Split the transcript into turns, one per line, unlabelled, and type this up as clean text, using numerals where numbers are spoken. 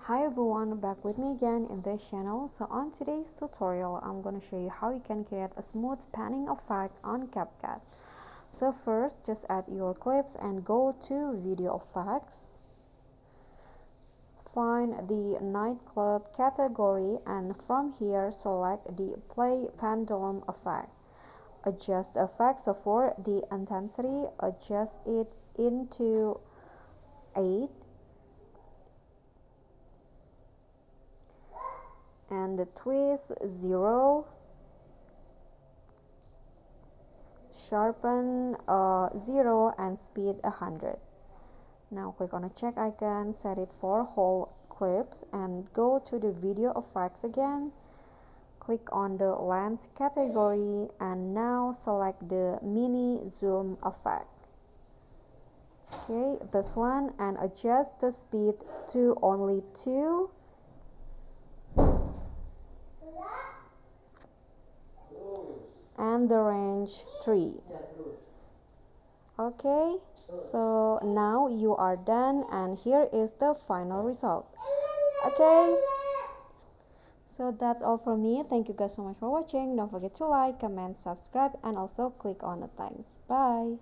Hi everyone, back with me again in this channel. So on today's tutorial, I'm going to show you how you can create a smooth panning effect on CapCut. So first, just add your clips and go to video effects. Find the nightclub category and from here select the play pendulum effect. Adjust the effect. So for the intensity, adjust it into 8. And the twist 0, sharpen 0, and speed 100. Now click on the check icon, set it for whole clips and go to the video effects again. Click on the lens category and now select the mini zoom effect. Okay, this one, and adjust the speed to only 2. And the range 3. Okay, so now you are done and here is the final result. Okay, so that's all from me. Thank you guys so much for watching. Don't forget to like, comment, subscribe, and also click on the thanks. Bye.